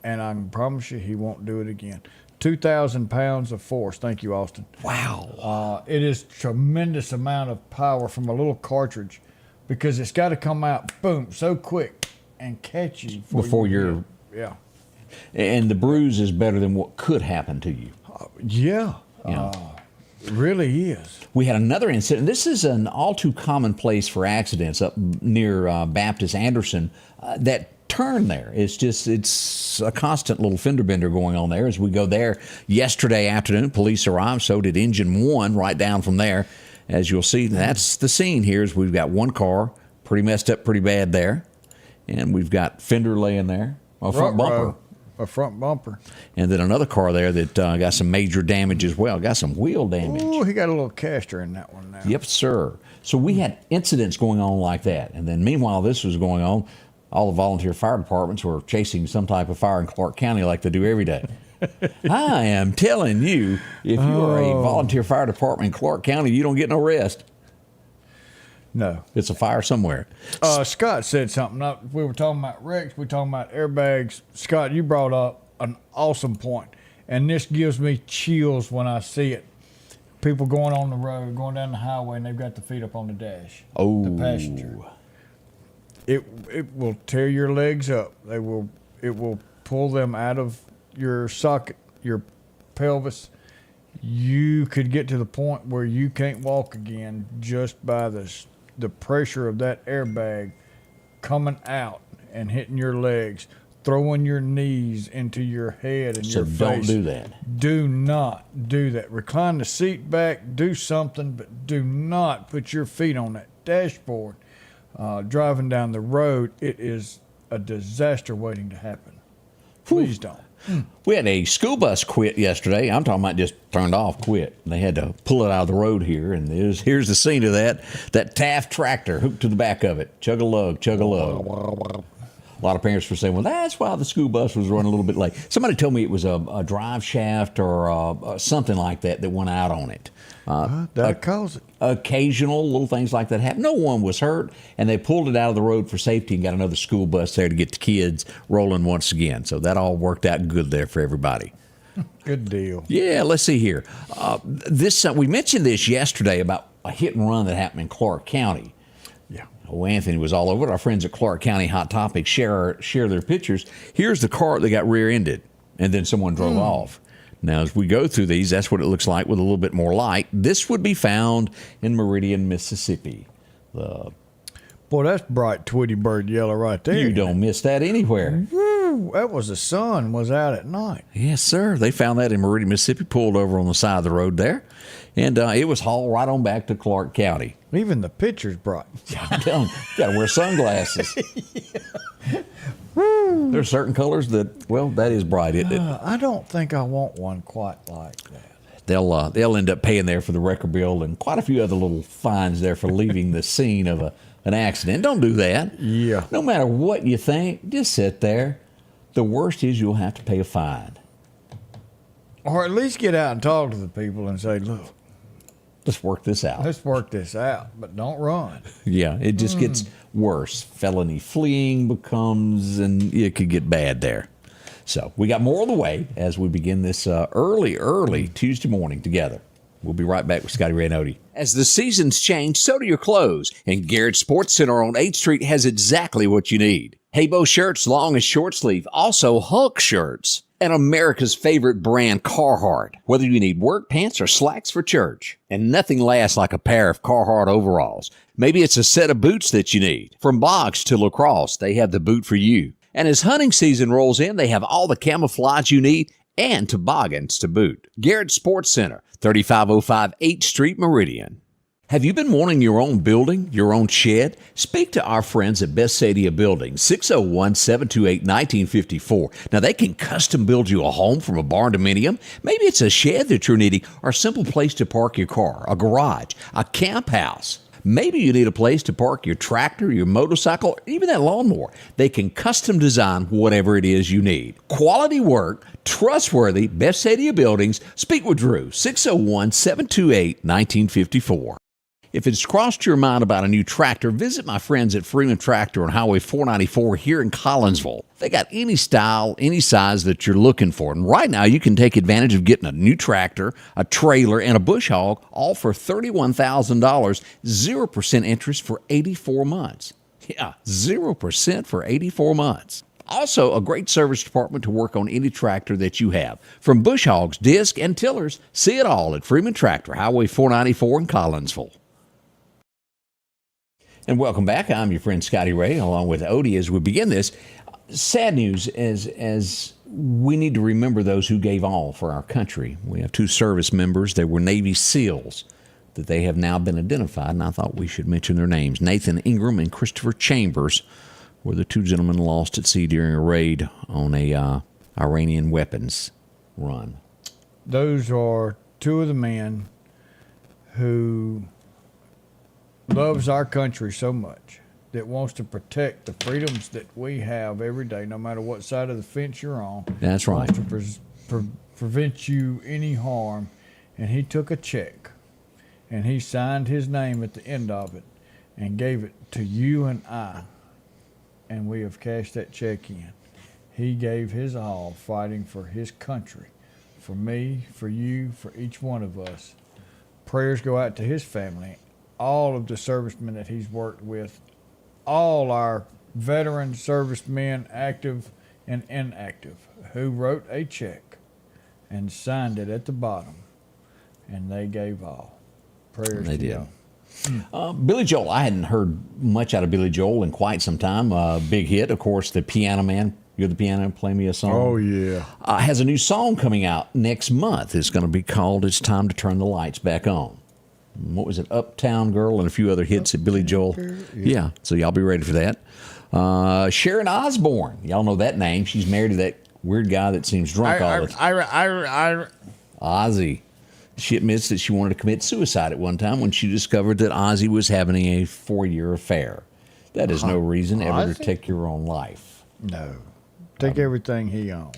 and I can promise you he won't do it again. 2,000 pounds of force. Thank you, Austin. Wow. It is tremendous amount of power from a little cartridge, because it's got to come out, boom, so quick and catch you Before you're. yeah. And the bruise is better than what could happen to you. Yeah. Yeah. It really is. We had another incident. This is an all too common place for accidents up near Baptist Anderson. That turn there, it's a constant little fender bender going on there. As we go there yesterday afternoon, police arrived. So did Engine 1 right down from there. As you'll see, that's the scene here. Is we've got one car pretty messed up, pretty bad there, and we've got fender laying there, a front bumper. A front bumper. And then another car there that got some major damage as well. Got some wheel damage. Oh, he got a little caster in that one now. Yep, sir. So we had incidents going on like that. And then meanwhile this was going on, all the volunteer fire departments were chasing some type of fire in Clark County like they do every day. I am telling you, if you are a volunteer fire department in Clark County, you don't get no rest. No. It's a fire somewhere. Scott said something. We were talking about wrecks. We were talking about airbags. Scott, you brought up an awesome point, and this gives me chills when I see it. People going on the road, going down the highway, and they've got the feet up on the dash. Oh. The passenger. It will tear your legs up. It will pull them out of your socket, your pelvis. You could get to the point where you can't walk again just by the pressure of that airbag coming out and hitting your legs, throwing your knees into your head and your face. So don't do that. Do not do that. Recline the seat back, do something, but do not put your feet on that dashboard. Driving down the road, it is a disaster waiting to happen. Please don't. We had a school bus quit yesterday. I'm talking about just turned off, quit. They had to pull it out of the road here, and here's the scene of that. That Taft tractor hooked to the back of it. Chug-a-lug, chug-a-lug. A lot of parents were saying, well, that's why the school bus was running a little bit late. Somebody told me it was a drive shaft or something like that went out on it. That caused it. Occasional little things like that happen. No one was hurt, and they pulled it out of the road for safety and got another school bus there to get the kids rolling once again. So that all worked out good there for everybody. Good deal. Yeah, let's see here. We mentioned this yesterday about a hit and run that happened in Clark County. Yeah. Oh, Anthony was all over it. Our friends at Clark County Hot Topics share their pictures. Here's the car that got rear-ended, and then someone drove off. Now, as we go through these, that's what it looks like with a little bit more light. This would be found in Meridian, Mississippi. Boy, that's bright Tweety Bird yellow right there. You don't miss that anywhere. that was the sun was out at night. Yes, sir. They found that in Meridian, Mississippi, pulled over on the side of the road there. And it was hauled right on back to Clark County. Even the picture's bright. I'm telling you, you got to wear sunglasses. There's certain colors that, well, that is bright, isn't it? I don't think I want one quite like that. They'll end up paying there for the record bill and quite a few other little fines there for leaving the scene of an accident. Don't do that. Yeah. No matter what you think, just sit there. The worst is you'll have to pay a fine. Or at least get out and talk to the people and say, look, Let's work this out. let's work this out, but don't run. Yeah, it just gets worse. Felony fleeing becomes, and it could get bad there. So we got more on the way as we begin this early Tuesday morning together. We'll be right back with Scotty Ray Odie. As the seasons change, so do your clothes. And Garrett Sports Center on 8th Street has exactly what you need. Haybo shirts, long and short sleeve. Also Hulk shirts. And America's favorite brand, Carhartt. Whether you need work pants or slacks for church. And nothing lasts like a pair of Carhartt overalls. Maybe it's a set of boots that you need. From box to lacrosse, they have the boot for you. And as hunting season rolls in, they have all the camouflage you need and toboggans to boot. Garrett Sports Center, 3505 8th Street, Meridian. Have you been wanting your own building, your own shed? Speak to our friends at Best Sadia Building, 601-728-1954. Now, they can custom build you a home from a barn dominium. Maybe it's a shed that you're needing or a simple place to park your car, a garage, a camp house. Maybe you need a place to park your tractor, your motorcycle, or even that lawnmower. They can custom design whatever it is you need. Quality work, trustworthy, Best Sadia Buildings. Speak with Drew, 601-728-1954. If it's crossed your mind about a new tractor, visit my friends at Freeman Tractor on Highway 494 here in Collinsville. They got any style, any size that you're looking for. And right now, you can take advantage of getting a new tractor, a trailer, and a bush hog, all for $31,000, 0% interest for 84 months. Yeah, 0% for 84 months. Also, a great service department to work on any tractor that you have. From bush hogs, disc, and tillers, see it all at Freeman Tractor, Highway 494 in Collinsville. And welcome back. I'm your friend Scotty Ray, along with Odie, as we begin this. Sad news, as we need to remember those who gave all for our country. We have two service members. They were Navy SEALs that they have now been identified, and I thought we should mention their names. Nathan Ingram and Christopher Chambers were the two gentlemen lost at sea during a raid on a Iranian weapons run. Those are two of the men who loves our country so much that wants to protect the freedoms that we have every day, no matter what side of the fence you're on. That's right. Wants to prevent you any harm. And he took a check and he signed his name at the end of it and gave it to you and I. And we have cashed that check in. He gave his all fighting for his country, for me, for you, for each one of us. Prayers go out to his family, all of the servicemen that he's worked with, all our veteran servicemen, active and inactive, who wrote a check and signed it at the bottom, and they gave all. Prayers They to did. y'all. Billy Joel, I hadn't heard much out of Billy Joel in quite some time. Big hit, of course, the Piano Man. You're the piano, play me a song. Oh, yeah. Has a new song coming out next month. It's going to be called It's Time to Turn the Lights Back On. What was it? Uptown Girl and a few other hits at Billy Joel. Yeah, so y'all be ready for that. Sharon Osbourne. Y'all know that name. She's married to that weird guy that seems drunk all the time. Ozzy. She admits that she wanted to commit suicide at one time when she discovered that Ozzy was having a 4-year affair. That is no reason ever to Ozzy? take your own life. No. Take everything he owned.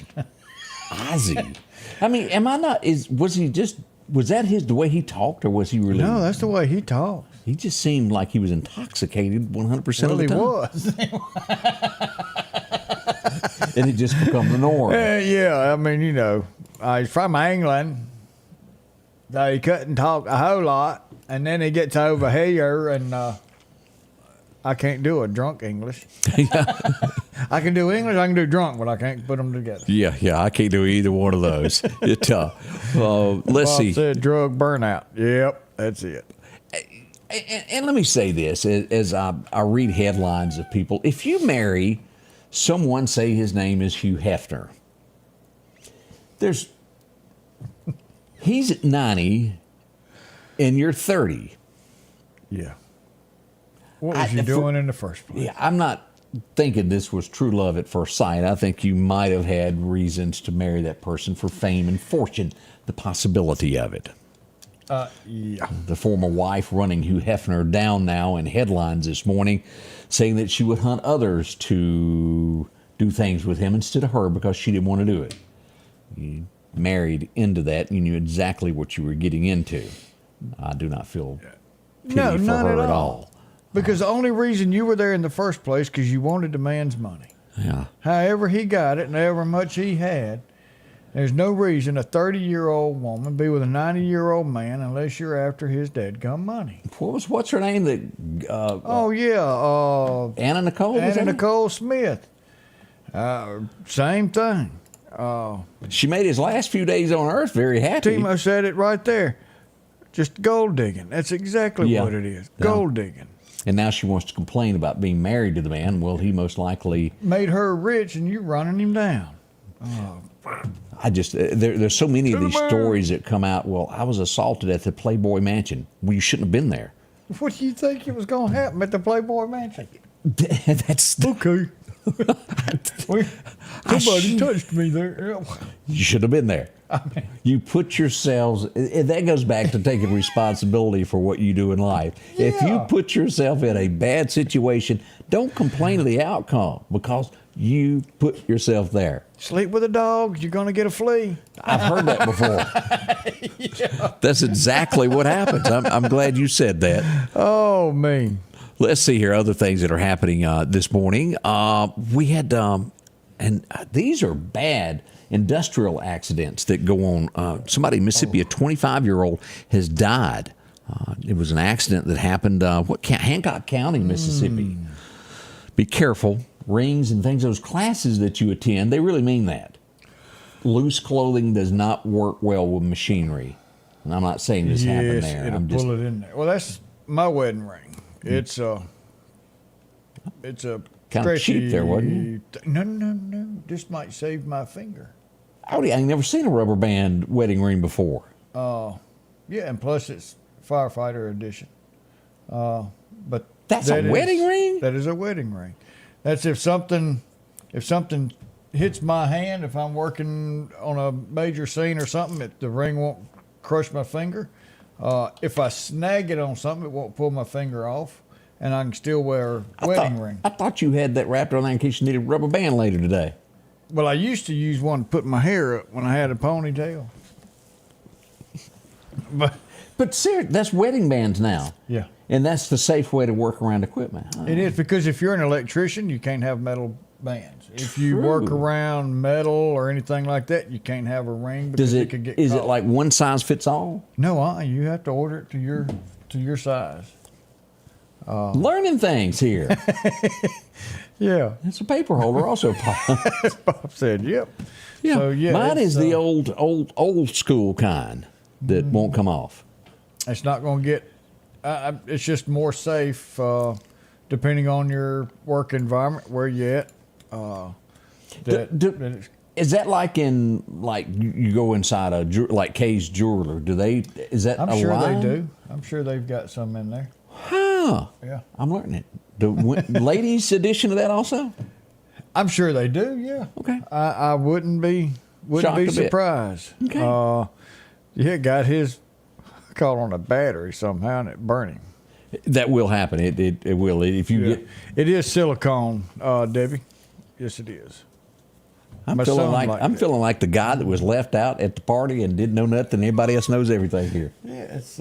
Ozzy. I mean, was that the way he talked, or was he really? No, that's the way he talks. He just seemed like he was intoxicated 100% Well, of the he time. was. And it just become the norm. Yeah, I mean, he's from England. So he couldn't talk a whole lot. And then he gets over here, and I can't do a drunk English. I can do English, I can do drunk, but I can't put them together. Yeah, I can't do either one of those. Let's Bob see. said drug burnout. Yep, that's it. And let me say this, as I read headlines of people, if you marry Someone say his name is Hugh Hefner. He's at 90 and you're 30. Yeah. What was you doing in the first place? Yeah, I'm not thinking this was true love at first sight. I think you might have had reasons to marry that person for fame and fortune, the possibility of it. Yeah. The former wife running Hugh Hefner down now in headlines this morning, saying that she would hunt others to do things with him instead of her because she didn't want to do it. You married into that. You knew exactly what you were getting into. I do not feel pity for not her at all. Because the only reason you were there in the first place because you wanted the man's money. Yeah. However he got it and however much he had, there's no reason a 30-year-old woman be with a 90-year-old man unless you're after his dadgum money. What's her name? Anna Nicole? Anna Nicole Smith. Same thing. She made his last few days on earth very happy. Timo said it right there. Just gold digging. That's exactly what it is. Gold digging. And now she wants to complain about being married to the man. Well, he most likely made her rich and you running him down. I just, there's so many of these stories that come out. Well, I was assaulted at the Playboy Mansion. Well, you shouldn't have been there. What do you think it was going to happen at the Playboy Mansion? That's okay. Somebody touched me there. You should have been there. You put yourselves, that goes back to taking responsibility for what you do in life. Yeah. If you put yourself in a bad situation, don't complain of the outcome because you put yourself there. Sleep with a dog, you're going to get a flea. I've heard that before. Yeah. That's exactly what happens. I'm glad you said that. Oh, man. Let's see here, other things that are happening this morning. We had, and these are bad industrial accidents that go on. Somebody in Mississippi, a 25-year-old, has died. It was an accident that happened, Hancock County, Mississippi. Be careful. Rings and things, those classes that you attend, they really mean that. Loose clothing does not work well with machinery. And I'm not saying this happened there. It'll pull it in there. Well, that's my wedding ring. It's a kind of cheap there, wasn't it? No. This might save my finger. I've never seen a rubber band wedding ring before. Yeah, and plus it's firefighter edition. But that's a wedding ring? That is a wedding ring. That's if something hits my hand, if I'm working on a major scene or something, the ring won't crush my finger. If I snag it on something, it won't pull my finger off, and I can still wear a wedding ring. I thought you had that wrapped around there in case you needed a rubber band later today. Well, I used to use one to put my hair up when I had a ponytail. But seriously, that's wedding bands now. Yeah. And that's the safe way to work around equipment. It is, because if you're an electrician, you can't have metal bands. If you True. work around metal or anything like that, you can't have a ring because it could get Is caught. it like one size fits all? No, you have to order it to your size. Learning things here. Yeah. It's a paper holder also. Bob said, yep. Yeah. So, yeah, Mine is the old school kind that won't come off. It's not going to get. It's just more safe, depending on your work environment where you at. Is that like you go inside like Kay's Jeweler? Is that I'm a sure line? they do. I'm sure they've got some in there. Huh. Yeah. I'm learning it. The ladies edition of that also? I'm sure they do. Yeah. Okay. I wouldn't be Shocked a bit. surprised. Okay. Yeah, got his caught on a battery somehow and it burned him. That will happen. It will. If you get. It is silicone, Debbie. Yes, it is. I'm My feeling son like I'm feeling like the guy that was left out at the party and didn't know nothing. Everybody else knows everything here. Yeah, it's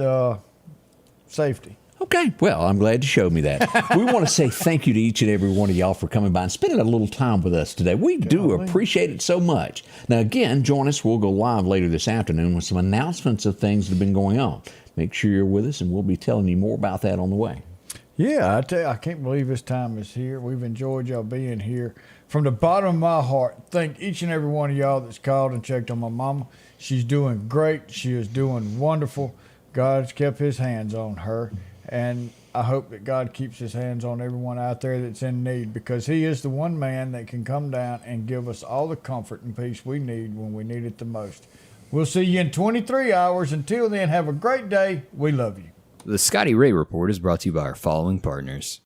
safety. Okay, well, I'm glad you showed me that. We want to say thank you to each and every one of y'all for coming by and spending a little time with us today. We do appreciate it so much. Now, again, join us. We'll go live later this afternoon with some announcements of things that have been going on. Make sure you're with us, and we'll be telling you more about that on the way. Yeah, I tell you, I can't believe this time is here. We've enjoyed y'all being here. From the bottom of my heart, thank each and every one of y'all that's called and checked on my mama. She's doing great. She is doing wonderful. God's kept his hands on her. And I hope that God keeps his hands on everyone out there that's in need, because he is the one man that can come down and give us all the comfort and peace we need when we need it the most. We'll see you in 23 hours. Until then, have a great day. We love you. The Scotty Ray Report is brought to you by our following partners.